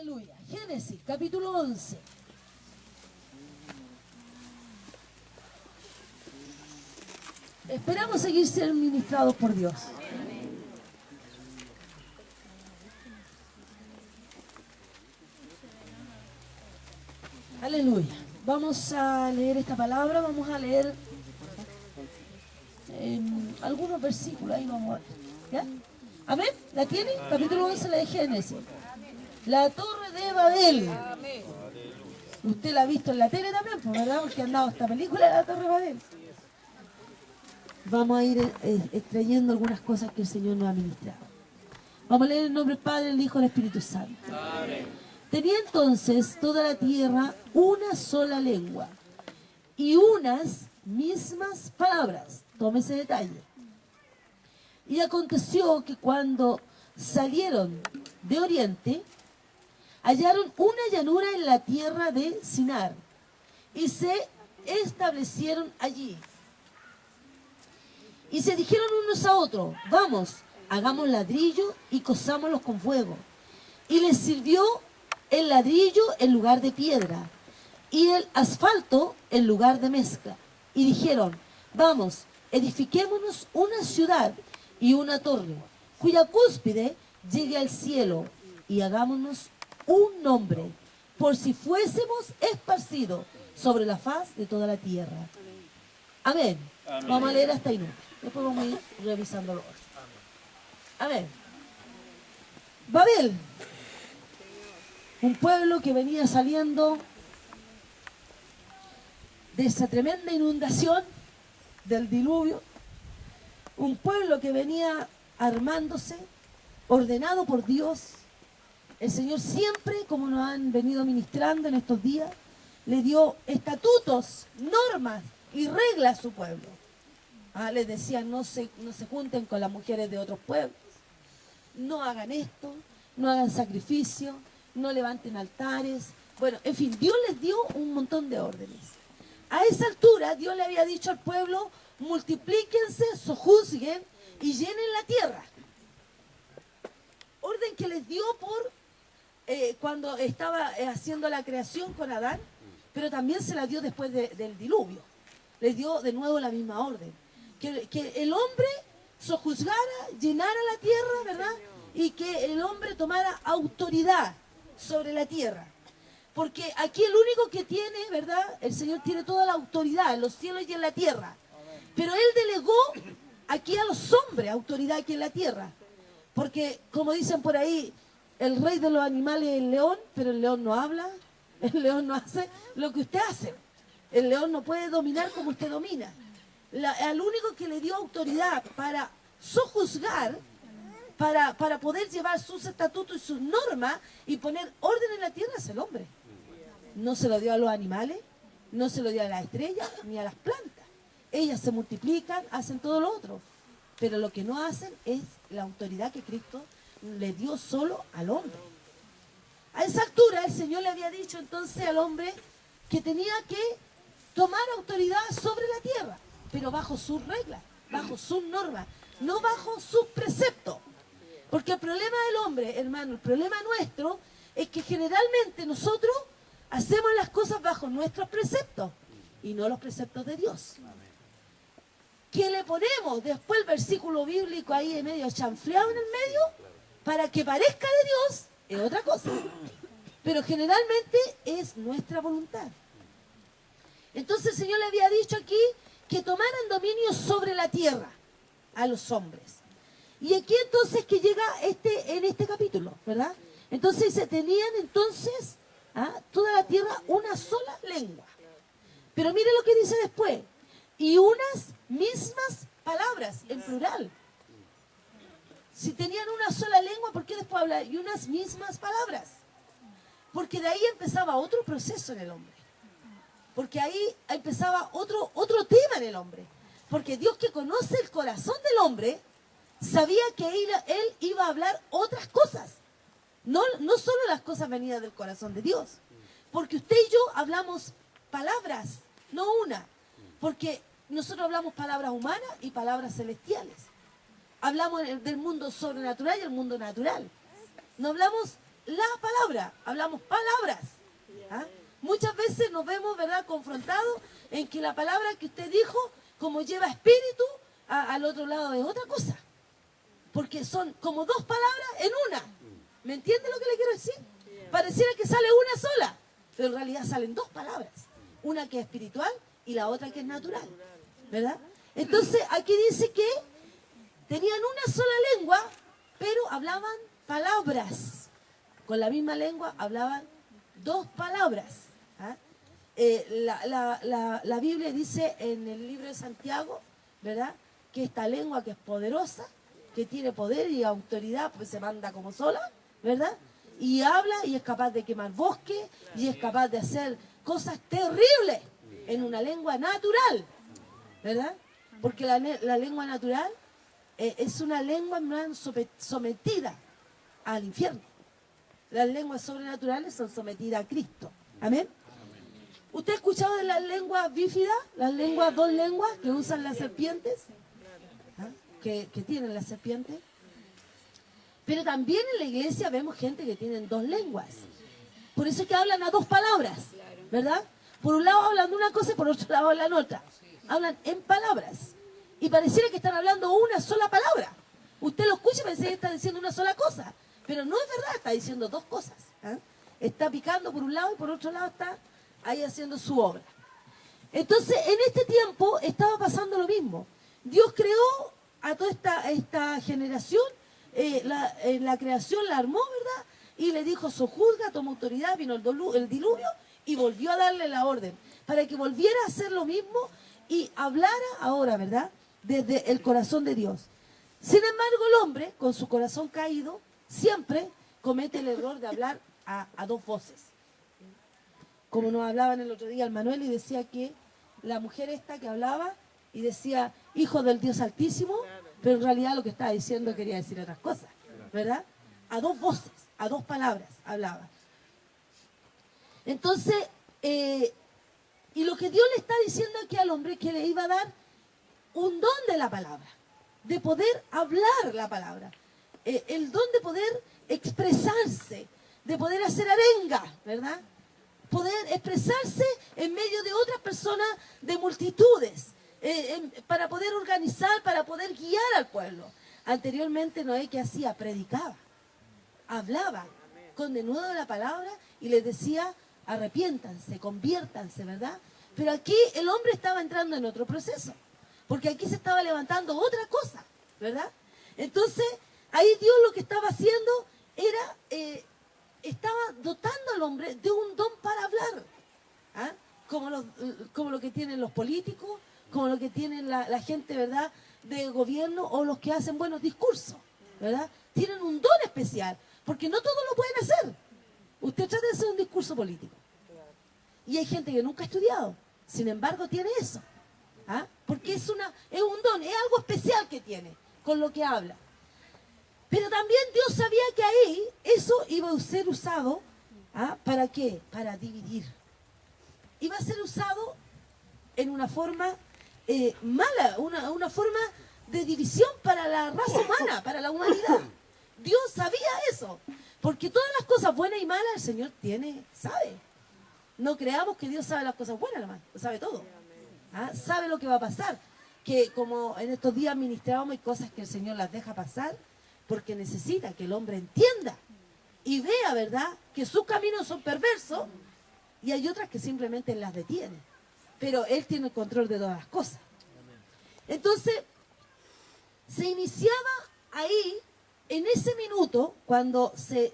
Aleluya. Génesis, capítulo 11. Esperamos seguir siendo ministrados por Dios. Aleluya. Vamos a leer esta palabra, vamos a leer algunos versículos, ahí vamos a ver. ¿Ya? Amén. ¿La tiene? Capítulo 11 de Génesis. La torre de Babel. Usted la ha visto en la tele también, pues, ¿verdad? Porque han dado esta película de la torre de Babel. Vamos a ir extrayendo algunas cosas que el Señor nos ha ministrado. Vamos a leer el nombre del Padre, el Hijo y el Espíritu Santo. Amén. Tenía entonces toda la tierra una sola lengua y unas mismas palabras. Tome ese detalle. Y aconteció que cuando salieron de oriente, hallaron una llanura en la tierra de Sinar y se establecieron allí. Y se dijeron unos a otros: vamos, hagamos ladrillo y cosámoslos con fuego. Y les sirvió el ladrillo en lugar de piedra y el asfalto en lugar de mezcla. Y dijeron: vamos, edifiquémonos una ciudad y una torre, cuya cúspide llegue al cielo, y hagámonos un nombre, por si fuésemos esparcidos sobre la faz de toda la tierra. Amén. Amén. Vamos a leer hasta ahí, ¿no? Después vamos a ir revisándolo. Amén. Babel, un pueblo que venía saliendo de esa tremenda inundación del diluvio, un pueblo que venía armándose, ordenado por Dios. El Señor siempre, como nos han venido ministrando en estos días, le dio estatutos, normas y reglas a su pueblo. Les decían: no se junten con las mujeres de otros pueblos, no hagan esto, no hagan sacrificio, no levanten altares. Bueno, en fin, Dios les dio un montón de órdenes. A esa altura Dios le había dicho al pueblo: multiplíquense, sojuzguen y llenen la tierra. Orden que les dio por cuando estaba haciendo la creación con Adán, pero también se la dio después del diluvio. Les dio de nuevo la misma orden. Que el hombre sojuzgara, llenara la tierra, ¿verdad? Y que el hombre tomara autoridad sobre la tierra. Porque aquí el único que tiene, ¿verdad? El Señor tiene toda la autoridad en los cielos y en la tierra. Pero Él delegó aquí a los hombres autoridad aquí en la tierra. Porque, como dicen por ahí, el rey de los animales es el león, pero el león no habla, el león no hace lo que usted hace. El león no puede dominar como usted domina. Al único que le dio autoridad para sojuzgar, para poder llevar sus estatutos y sus normas y poner orden en la tierra, es el hombre. No se lo dio a los animales, no se lo dio a las estrellas ni a las plantas. Ellas se multiplican, hacen todo lo otro, pero lo que no hacen es la autoridad que Cristo le dio solo al hombre. A esa altura el Señor le había dicho entonces al hombre que tenía que tomar autoridad sobre la tierra, pero bajo sus reglas, bajo sus normas, no bajo sus preceptos. Porque el problema del hombre, hermano, el problema nuestro es que generalmente nosotros hacemos las cosas bajo nuestros preceptos y no los preceptos de Dios. Que le ponemos después el versículo bíblico ahí en medio chanfleado en el medio para que parezca de Dios, es otra cosa. Pero generalmente es nuestra voluntad. Entonces el Señor le había dicho aquí que tomaran dominio sobre la tierra a los hombres. Y aquí entonces que llega en este capítulo, ¿verdad? Entonces se tenían entonces toda la tierra una sola lengua. Pero mire lo que dice después. Y unas mismas palabras, en plural. Si tenían una sola lengua, ¿por qué después habla? Y unas mismas palabras. Porque de ahí empezaba otro proceso en el hombre. Porque ahí empezaba otro tema en el hombre. Porque Dios, que conoce el corazón del hombre, sabía que él iba a hablar otras cosas. No solo las cosas venidas del corazón de Dios. Porque usted y yo hablamos palabras, no una. Porque nosotros hablamos palabras humanas y palabras celestiales. Hablamos del mundo sobrenatural y el mundo natural. No hablamos la palabra, hablamos palabras. ¿Ah? Muchas veces nos vemos, ¿verdad?, confrontados en que la palabra que usted dijo, como lleva espíritu, al otro lado es otra cosa. Porque son como dos palabras en una. ¿Me entiende lo que le quiero decir? Pareciera que sale una sola, pero en realidad salen dos palabras. Una que es espiritual y la otra que es natural. ¿Verdad? Entonces aquí dice que tenían una sola lengua, pero hablaban palabras. Con la misma lengua hablaban dos palabras. ¿Ah? La Biblia dice en el libro de Santiago, ¿verdad?, que esta lengua que es poderosa, que tiene poder y autoridad, pues se manda como sola, ¿verdad? Y habla y es capaz de quemar bosque y es capaz de hacer cosas terribles en una lengua natural, ¿verdad? Porque la lengua natural es una lengua sometida al infierno. Las lenguas sobrenaturales son sometidas a Cristo. ¿Amén? ¿Usted ha escuchado de las lenguas bífidas? Las lenguas, dos lenguas que usan las serpientes. ¿Ah? Que tienen las serpientes. Pero también en la iglesia vemos gente que tienen dos lenguas. Por eso es que hablan a dos palabras, ¿verdad? Por un lado hablan de una cosa y por otro lado hablan otra. Hablan en palabras. Y pareciera que están hablando una sola palabra. Usted lo escucha y parece que está diciendo una sola cosa. Pero no es verdad, está diciendo dos cosas. ¿Eh? Está picando por un lado y por otro lado está ahí haciendo su obra. Entonces, en este tiempo estaba pasando lo mismo. Dios creó a toda esta generación, la creación la armó, ¿verdad? Y le dijo, sojuzga, toma autoridad, vino el diluvio y volvió a darle la orden para que volviera a hacer lo mismo y hablara ahora, ¿verdad?, desde el corazón de Dios. Sin embargo, el hombre, con su corazón caído, siempre comete el error de hablar a dos voces. Como nos hablaban el otro día el Manuel y decía que la mujer esta que hablaba y decía, hijo del Dios Altísimo, pero en realidad lo que estaba diciendo quería decir otras cosas, ¿verdad? A dos voces, a dos palabras hablaba. Entonces, y lo que Dios le está diciendo aquí al hombre, que le iba a dar un don de la palabra, de poder hablar la palabra, el don de poder expresarse, de poder hacer arenga, ¿verdad? Poder expresarse en medio de otras personas, de multitudes, para poder organizar, para poder guiar al pueblo. Anteriormente Noé, ¿qué hacía? Predicaba, hablaba con denuedo de la palabra y les decía, arrepiéntanse, conviértanse, ¿verdad? Pero aquí el hombre estaba entrando en otro proceso, porque aquí se estaba levantando otra cosa, ¿verdad? Entonces, ahí Dios lo que estaba haciendo era, estaba dotando al hombre de un don para hablar, ¿ah? Como lo que tienen los políticos, como lo que tienen la gente, ¿verdad?, de gobierno, o los que hacen buenos discursos, ¿verdad? Tienen un don especial, porque no todos lo pueden hacer. Usted trata de hacer un discurso político. Y hay gente que nunca ha estudiado, sin embargo tiene eso. ¿Ah? Porque es un don, es algo especial que tiene con lo que habla. Pero también Dios sabía que ahí eso iba a ser usado, ¿ah?, ¿para qué? Para dividir. Iba a ser usado en una forma mala, una forma de división para la raza humana, para la humanidad. Dios sabía eso, porque todas las cosas buenas y malas el Señor sabe. No creamos que Dios sabe las cosas buenas nomás, lo sabe todo. ¿Ah? Sabe lo que va a pasar, que como en estos días ministrábamos, hay cosas que el Señor las deja pasar porque necesita que el hombre entienda y vea, ¿verdad?, que sus caminos son perversos y hay otras que simplemente las detiene. Pero Él tiene el control de todas las cosas. Entonces, se iniciaba ahí, en ese minuto, cuando se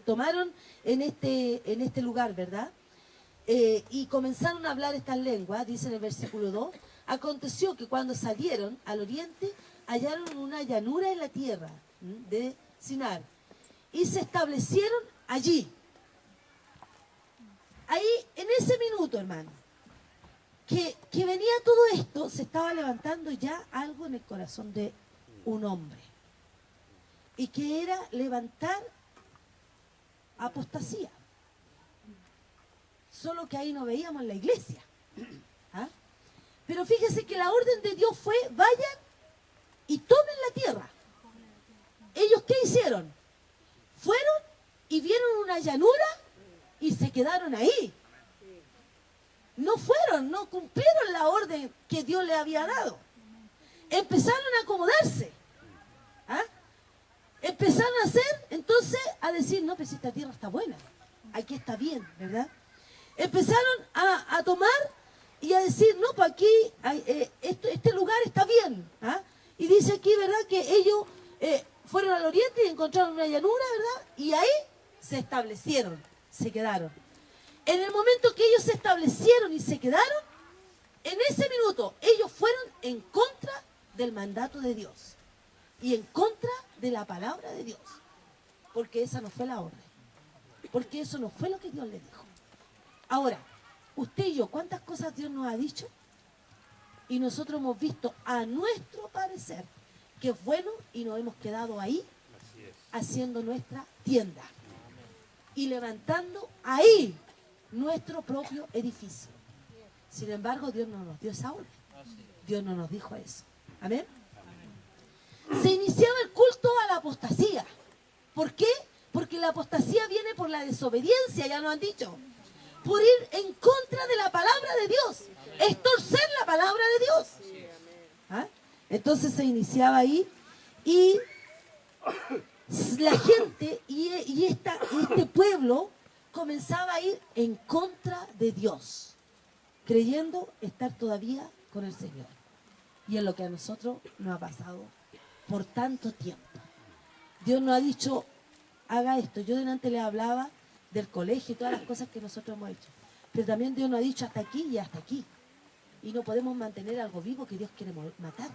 tomaron en este lugar, ¿verdad?, y comenzaron a hablar estas lenguas, dice en el versículo 2, aconteció que cuando salieron al oriente, hallaron una llanura en la tierra de Sinar, y se establecieron allí. Ahí, en ese minuto, hermano, que venía todo esto, se estaba levantando ya algo en el corazón de un hombre. Y que era levantar apostasía. Solo que ahí no veíamos la iglesia. ¿Ah? Pero fíjese que la orden de Dios fue, vayan y tomen la tierra. ¿Ellos qué hicieron? Fueron y vieron una llanura y se quedaron ahí. No fueron, no cumplieron la orden que Dios le había dado. Empezaron a acomodarse. ¿Ah? Empezaron a hacer, entonces, a decir, no, pues esta tierra está buena. Aquí está bien, ¿verdad? Empezaron a tomar y a decir, no, pues aquí, este lugar está bien. ¿Ah? Y dice aquí, ¿verdad?, que ellos fueron al oriente y encontraron una llanura, ¿verdad? Y ahí se establecieron, se quedaron. En el momento que ellos se establecieron y se quedaron, en ese minuto ellos fueron en contra del mandato de Dios y en contra de la palabra de Dios, porque esa no fue la orden, porque eso no fue lo que Dios les dijo. Ahora, usted y yo, ¿cuántas cosas Dios nos ha dicho? Y nosotros hemos visto a nuestro parecer que es bueno y nos hemos quedado ahí haciendo nuestra tienda y levantando ahí nuestro propio edificio. Sin embargo, Dios no nos dio esa orden. Dios no nos dijo eso. Amén. Se iniciaba el culto a la apostasía. ¿Por qué? Porque la apostasía viene por la desobediencia, ya nos han dicho. Por ir en contra de la palabra de Dios. Es torcer la palabra de Dios. ¿Ah? Entonces se iniciaba ahí y la gente y este pueblo comenzaba a ir en contra de Dios, creyendo estar todavía con el Señor. Y es lo que a nosotros nos ha pasado por tanto tiempo. Dios nos ha dicho, haga esto. Yo delante le hablaba del colegio y todas las cosas que nosotros hemos hecho. Pero también Dios nos ha dicho hasta aquí y hasta aquí. Y no podemos mantener algo vivo que Dios quiere matar.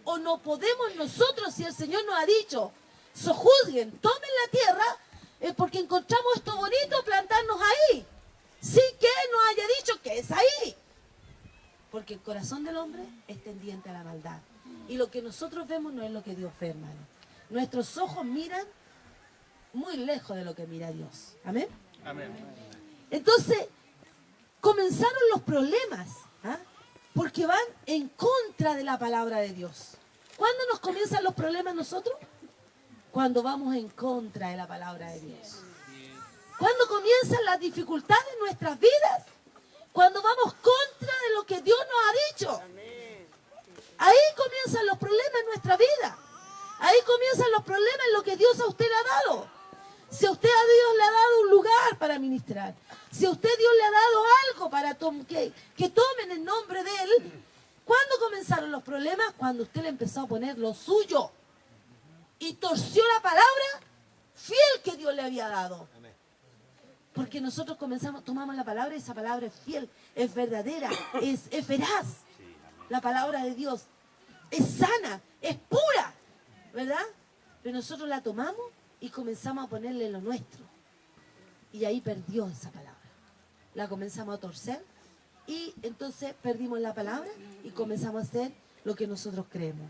O no podemos nosotros, si el Señor nos ha dicho, sojuzguen, tomen la tierra, porque encontramos esto bonito, plantarnos ahí. Sin que nos haya dicho que es ahí. Porque el corazón del hombre es tendiente a la maldad. Y lo que nosotros vemos no es lo que Dios ve, hermano. Nuestros ojos miran muy lejos de lo que mira Dios. ¿Amén? Amén. Entonces, comenzaron los problemas. ¿Ah? Porque van en contra de la palabra de Dios. ¿Cuándo nos comienzan los problemas nosotros? Cuando vamos en contra de la palabra de Dios. ¿Cuándo comienzan las dificultades en nuestras vidas? Cuando vamos contra de lo que Dios nos ha dicho. Ahí comienzan los problemas en nuestra vida. Ahí comienzan los problemas en lo que Dios a usted le ha dado. Si a usted a Dios le ha dado un lugar para ministrar, si a usted Dios le ha dado algo para que tomen el nombre de Él, ¿cuándo comenzaron los problemas? Cuando usted le empezó a poner lo suyo y torció la palabra fiel que Dios le había dado. Porque nosotros tomamos la palabra y esa palabra es fiel, es verdadera, es veraz. La palabra de Dios es sana, es pura, ¿verdad? Pero nosotros la tomamos y comenzamos a ponerle lo nuestro. Y ahí perdió esa palabra. La comenzamos a torcer y entonces perdimos la palabra y comenzamos a hacer lo que nosotros creemos.